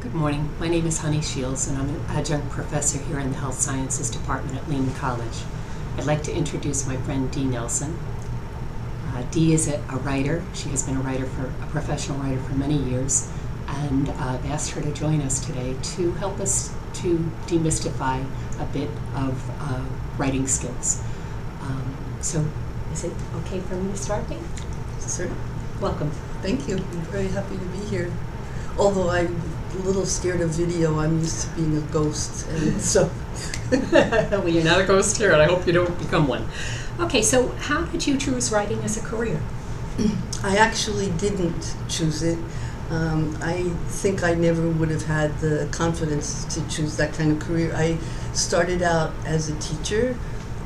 Good morning. My name is Honey Shields, and I'm an adjunct professor here in the Health Sciences Department at Lehman College. I'd like to introduce my friend Dee Nelson. Dee is a writer. She has been a professional writer for many years, and I've asked her to join us today to help us to demystify a bit of writing skills. So, is it okay for me to start, Dee? Sir, Welcome. thank you. I'm very happy to be here. Although I'm a little scared of video, I'm used to being a ghost, and so. Well, you're not a ghost here, and I hope you don't become one. Okay, so how did you choose writing as a career? I actually didn't choose it. I think I never would have had the confidence to choose that kind of career. I started out as a teacher.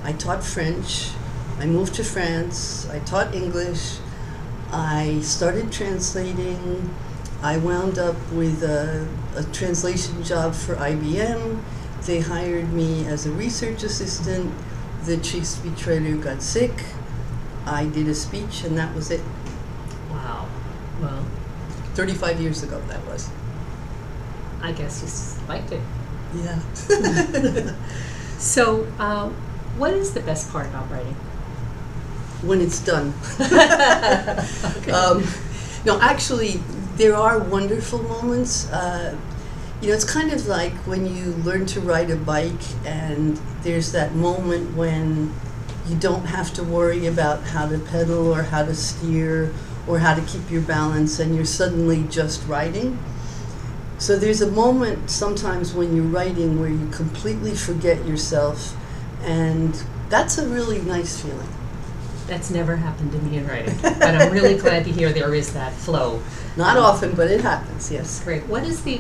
I taught French. I moved to France. I taught English. I started translating. I wound up with a translation job for IBM. They hired me as a research assistant. The chief speechwriter got sick. I did a speech, and that was it. Wow. Well, 35 years ago, that was. I guess you liked it. Yeah. So, what is the best part about writing? When it's done. Okay. No, actually, there are wonderful moments. It's kind of like when you learn to ride a bike, and there's that moment when you don't have to worry about how to pedal or how to steer or how to keep your balance, and you're suddenly just riding. So there's a moment sometimes when you're writing where you completely forget yourself, and that's a really nice feeling. That's never happened to me in writing, but I'm really glad to hear there is that flow. Not often, but it happens, yes. Great. What is the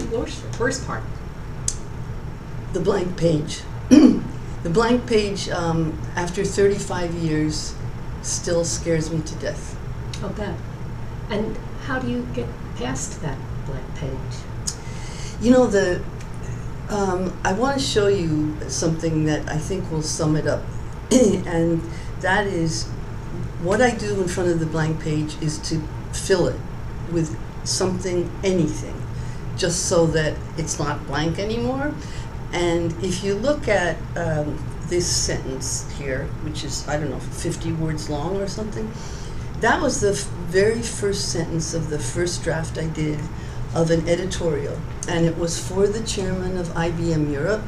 worst part? The blank page. The blank page, after 35 years, still scares me to death. Oh, that. And how do you get past that blank page? I want to show you something that I think will sum it up. And that is, what I do in front of the blank page is to fill it with something, anything, just so that it's not blank anymore. And if you look at this sentence here, which is, 50 words long or something, that was the very first sentence of the first draft I did of an editorial. And it was for the chairman of IBM Europe.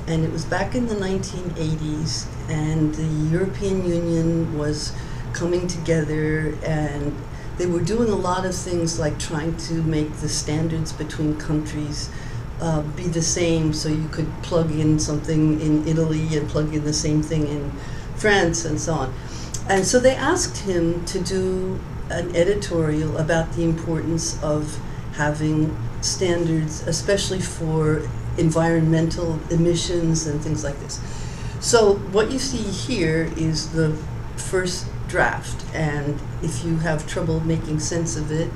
And it was back in the 1980s, and the European Union was coming together, and they were doing a lot of things like trying to make the standards between countries be the same, so you could plug in something in Italy and plug in the same thing in France and so on. And so they asked him to do an editorial about the importance of having standards, especially for environmental emissions and things like this. So what you see here is the first draft, and if you have trouble making sense of it,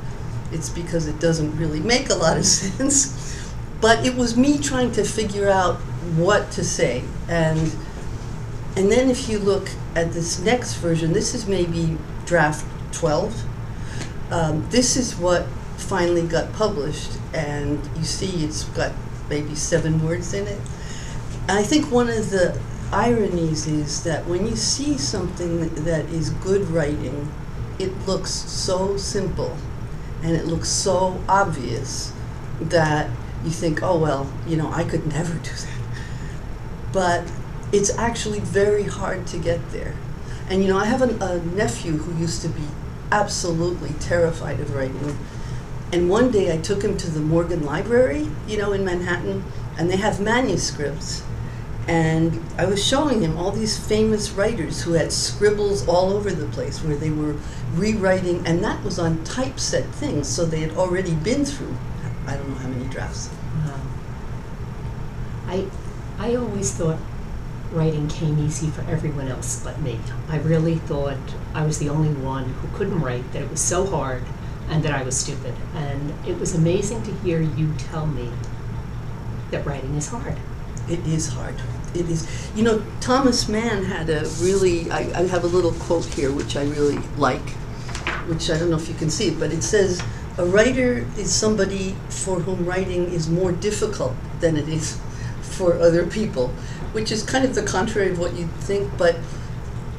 it's because it doesn't really make a lot of sense. But it was me trying to figure out what to say, and then if you look at this next version, this is maybe draft 12. This is what finally got published, and you see it's got maybe 7 words in it. And I think one of the ironies is that when you see something that is good writing, it looks so simple and it looks so obvious that you think, oh, well, I could never do that. But it's actually very hard to get there. And I have a nephew who used to be absolutely terrified of writing. And one day I took him to the Morgan Library, in Manhattan, and they have manuscripts. And I was showing him all these famous writers who had scribbles all over the place where they were rewriting, and that was on typeset things, so they had already been through, I don't know how many drafts. I always thought writing came easy for everyone else but me. I really thought I was the only one who couldn't write, that it was so hard, and that I was stupid. And it was amazing to hear you tell me that writing is hard. It is hard. It is. Thomas Mann had a really, I have a little quote here which I really like, which I don't know if you can see it, but it says, A writer is somebody for whom writing is more difficult than it is for other people, which is kind of the contrary of what you'd think. But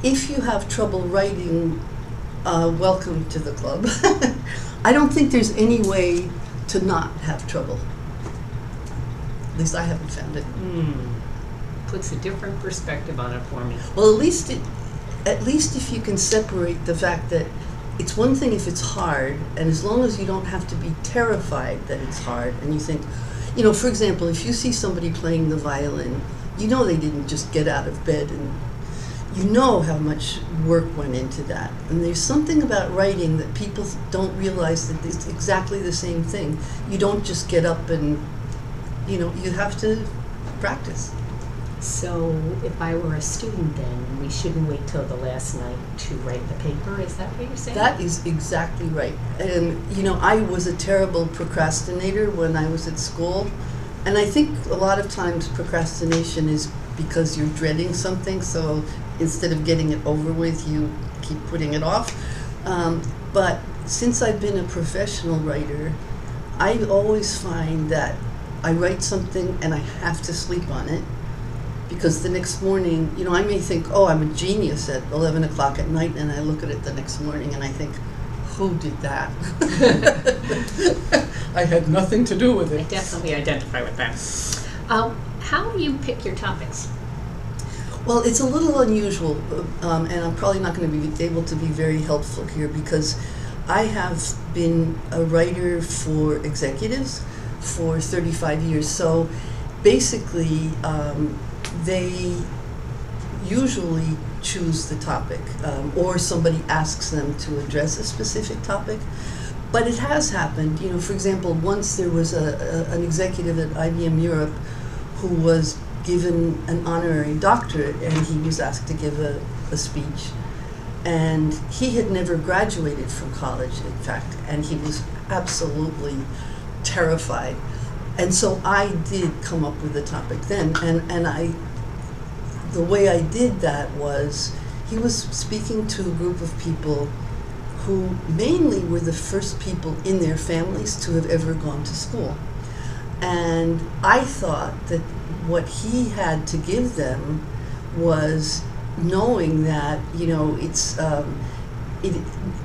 if you have trouble writing, welcome to the club. I don't think there's any way to not have trouble. At least I haven't found it. Puts a different perspective on it for me. Well, at least if you can separate the fact that it's one thing if it's hard, and as long as you don't have to be terrified that it's hard, and you think, you know, for example, if you see somebody playing the violin, you know they didn't just get out of bed, and you know how much work went into that. And there's something about writing that people don't realize that it's exactly the same thing. You don't just get up and, you know, you have to practice. So if I were a student then, we shouldn't wait till the last night to write the paper? Is that what you're saying? That is exactly right. And, you know, I was a terrible procrastinator when I was at school. And I think a lot of times procrastination is because you're dreading something, so instead of getting it over with, you keep putting it off. But since I've been a professional writer, I always find that I write something and I have to sleep on it. Because the next morning, you know, I may think, oh, I'm a genius at 11 o'clock at night, and I look at it the next morning and I think, who did that? I had nothing to do with I it. definitely identify with that. How do you pick your topics? Well, it's a little unusual, and I'm probably not going to be able to be very helpful here because I have been a writer for executives for 35 years. So basically, they usually choose the topic, or somebody asks them to address a specific topic. But it has happened, you know, for example, once there was an executive at IBM Europe who was given an honorary doctorate, and he was asked to give a speech. And he had never graduated from college, in fact, and he was absolutely terrified. And so I did come up with the topic then, and the way I did that was, he was speaking to a group of people who mainly were the first people in their families to have ever gone to school. And I thought that what he had to give them was knowing that, you know, it's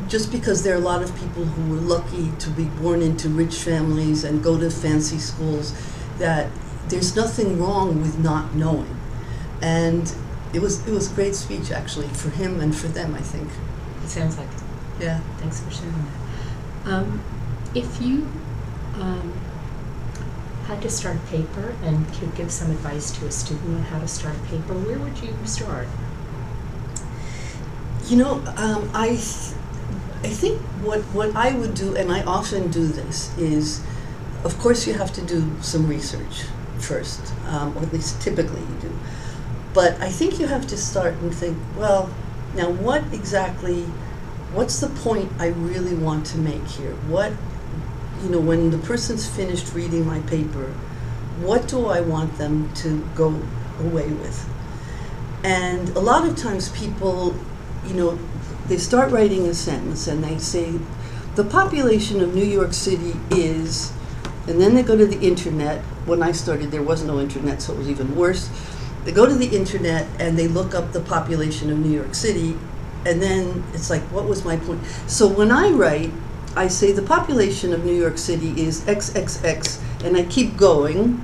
just because there are a lot of people who were lucky to be born into rich families and go to fancy schools, that there's nothing wrong with not knowing. And it was a great speech, actually, for him and for them, I think. It sounds like it. Yeah. Thanks for sharing that. If you had to start a paper and could give some advice to a student on how to start a paper, where would you start? You know, I think what I would do, and I often do this, is, of course, you have to do some research first, or at least typically you do. But I think you have to start and think, well, now what's the point I really want to make here? What, you know, when the person's finished reading my paper, what do I want them to go away with? And a lot of times people, you know, they start writing a sentence and they say, the population of New York City is, and then they go to the internet. When I started, there was no internet, so it was even worse. They go to the internet and they look up the population of New York City, and then it's like, what was my point? So when I write, I say the population of New York City is XXX, and I keep going,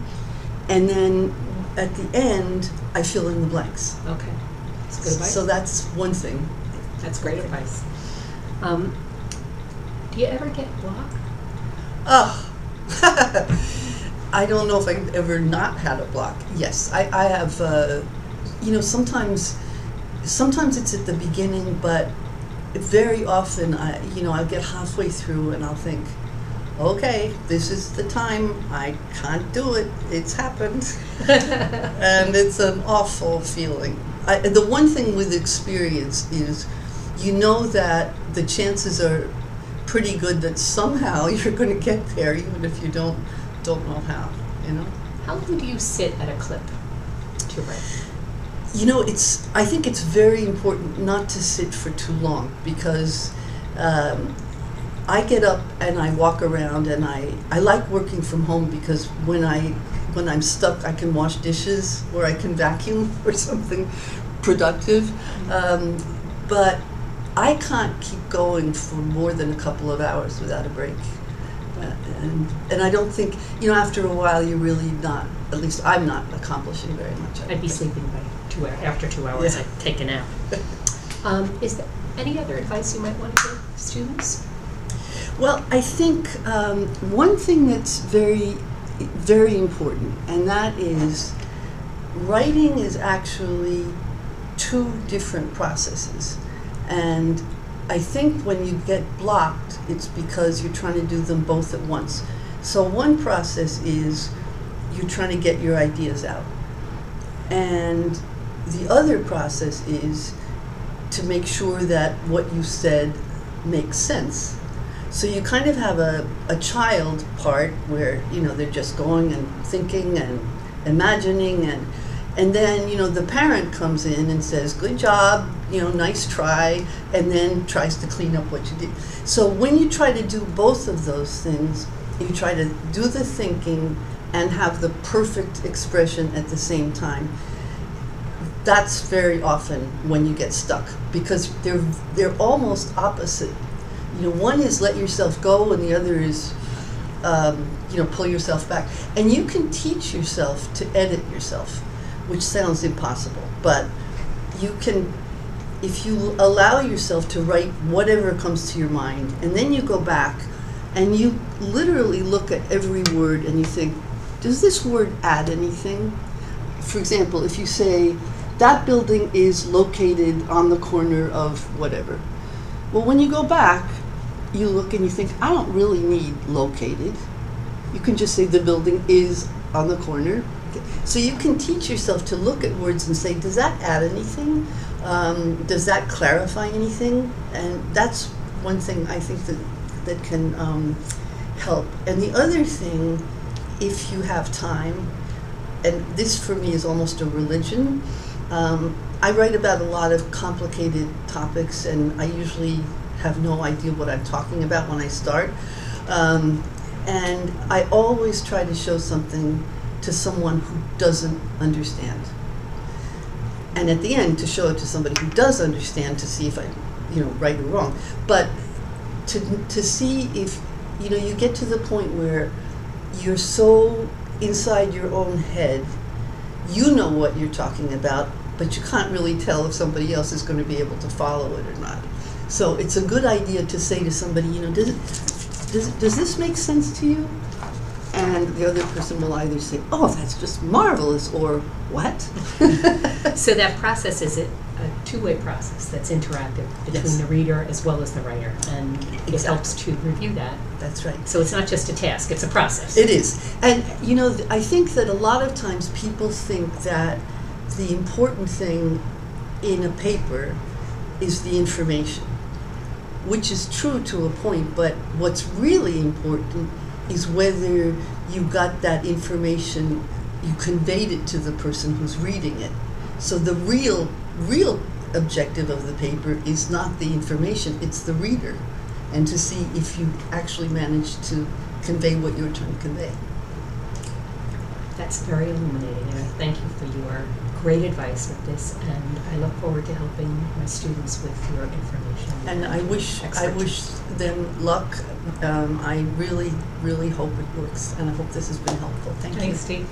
and then at the end, I fill in the blanks. Okay. That's good advice. So that's one thing. That's great advice. Do you ever get blocked? Oh, I don't know if I've ever not had a block. Yes, I have, you know, sometimes it's at the beginning, but very often, I'll get halfway through and I'll think, okay, this is the time, I can't do it, it's happened. And it's an awful feeling. The one thing with experience is, you know that the chances are pretty good that somehow you're going to get there, even if you don't know how, you know? How long do you sit at a clip to write? You know, I think it's very important not to sit for too long, because I get up and I walk around, and I like working from home because when I'm stuck, I can wash dishes or I can vacuum or something productive. But I can't keep going for more than a couple of hours without a break. And I don't think, after a while you're really not, at least I'm not accomplishing very much. I'd be sleeping by 2 hours. After 2 hours, Yeah. I'd take a nap. Is there any other advice you might want to give students? Well, I think one thing that's very, very important, and that is writing is actually 2 different processes. And I think when you get blocked, it's because you're trying to do them both at once. So one process is you're trying to get your ideas out. And the other process is to make sure that what you said makes sense. So you kind of have a child part where, they're just going and thinking and imagining, and then, the parent comes in and says, good job, nice try, and then tries to clean up what you did. So when you try to do both of those things, you try to do the thinking and have the perfect expression at the same time. That's very often when you get stuck, because they're almost opposite. One is let yourself go, and the other is, pull yourself back. And you can teach yourself to edit yourself, which sounds impossible, but you can, if you allow yourself to write whatever comes to your mind, and then you go back and you literally look at every word and you think, does this word add anything? For example, if you say, that building is located on the corner of whatever. Well, when you go back, you look and you think, I don't really need located. You can just say the building is on the corner. So you can teach yourself to look at words and say, does that add anything? Does that clarify anything? And that's one thing I think that can help. And the other thing, if you have time, and this for me is almost a religion, I write about a lot of complicated topics, and I usually have no idea what I'm talking about when I start. And I always try to show something to someone who doesn't understand. And at the end, to show it to somebody who does understand, to see if I'm, right or wrong. But to see if, you get to the point where you're so inside your own head, you know what you're talking about, but you can't really tell if somebody else is going to be able to follow it or not. So it's a good idea to say to somebody, does this make sense to you? And the other person will either say, oh, that's just marvelous, or what? So that process is a two-way process that's interactive between Yes. the reader as well as the writer, and it Exactly. helps to review that. That's right. So it's not just a task, it's a process. It is. And, I think that a lot of times people think that the important thing in a paper is the information, which is true to a point, but what's really important is whether you got that information, you conveyed it to the person who's reading it. So the real objective of the paper is not the information, it's the reader, and to see if you actually managed to convey what you were trying to convey. That's very illuminating, and I thank you for your great advice with this, and I look forward to helping my students with your information. And I wish expertise. them luck. I really, really hope it works, and I hope this has been helpful. Thank you. Thanks, Steve.